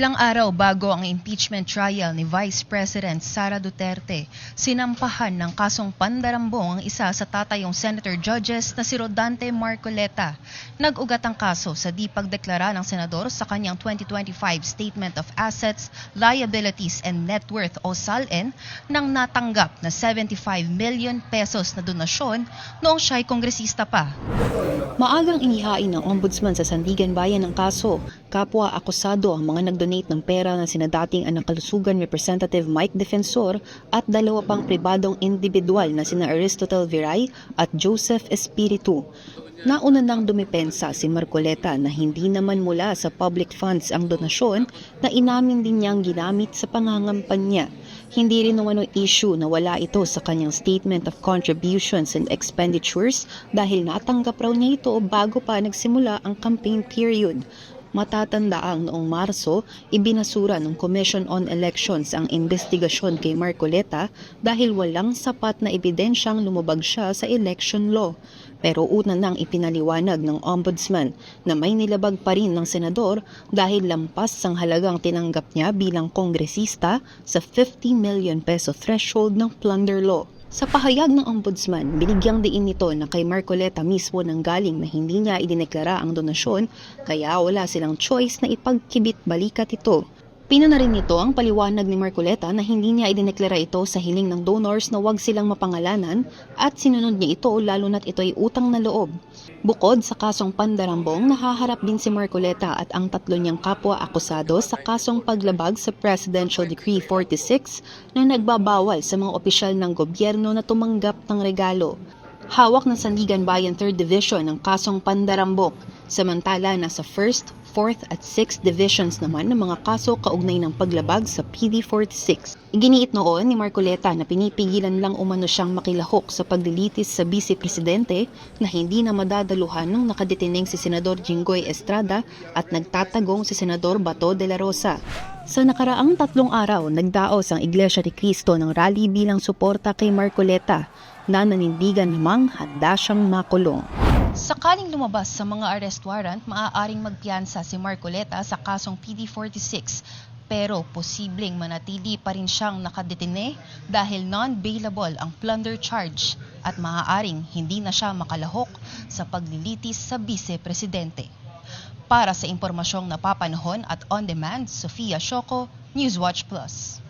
Ilang araw bago ang impeachment trial ni Vice President Sara Duterte, sinampahan ng kasong pandarambong ang isa sa tatayong senator judges na si Rodante Marcoleta. Nag-ugat ang kaso sa di pagdeklara ng senador sa kanyang 2025 Statement of Assets, Liabilities and Net Worth o SALN nang natanggap na 75 million pesos na donasyon noong siya'y kongresista pa. Maagang inihain ng ombudsman sa Sandigan Bayan ng kaso. Kapwa akusado ang mga nag-donate ng pera na sina dating Anakalusugan Representative Mike Defensor at dalawa pang pribadong individual na sina Aristotle Viray at Joseph Espiritu. Nauna nang dumepensa si Marcoleta na hindi naman mula sa public funds ang donasyon na inamin din niyang ginamit sa pangangampanya. Hindi rin umano issue na wala ito sa kanyang Statement of Contributions and Expenditures dahil natanggap raw niya ito bago pa nagsimula ang campaign period. Matatandaang noong Marso, ibinasura ng Commission on Elections ang investigasyon kay Marcoleta dahil walang sapat na ebidensyang lumabag siya sa election law. Pero una nang ipinaliwanag ng ombudsman na may nilabag pa rin ng senador dahil lampas ang halagang tinanggap niya bilang kongresista sa 50 million peso threshold ng plunder law. Sa pahayag ng ombudsman, binigyang diin nito na kay Marcoleta mismo nanggaling na hindi niya idineklara ang donasyon kaya wala silang choice na ipagkibit balikat ito. Pina na rin nito ang paliwanag ni Marcoleta na hindi niya idineklara ito sa hiling ng donors na huwag silang mapangalanan at sinunod niya ito lalo na't ito'y utang na loob. Bukod sa kasong pandarambong, nahaharap din si Marcoleta at ang tatlo niyang kapwa akusado sa kasong paglabag sa Presidential Decree 46 na nagbabawal sa mga opisyal ng gobyerno na tumanggap ng regalo. Hawak ng Sandigan Bayan 3rd Division ang kasong pandarambong, samantala nasa 1st, 4th at 6th Divisions naman ng mga kaso kaugnay ng paglabag sa PD 46. Iginiit noon ni Marcoleta na pinipigilan lang umano siyang makilahok sa paglilitis sa Vice Presidente na hindi na madadaluhan ng nakadetining si Senador Jinggoy Estrada at nagtatagong si Senador Bato de la Rosa. Sa nakaraang 3 araw, nagdaos ang Iglesia ni Cristo ng rally bilang suporta kay Marcoleta na nanindigan namang handa siyang makulong. Sakaling lumabas sa mga arrest warrant, maaaring magpiyansa si Marcoleta sa kasong PD46 pero posibleng manatili pa rin siyang nakadetine dahil non-bailable ang plunder charge at maaaring hindi na siya makalahok sa paglilitis sa Vice-Presidente. Para sa impormasyong napapanahon at on-demand, Sofia Sioco, Newswatch Plus.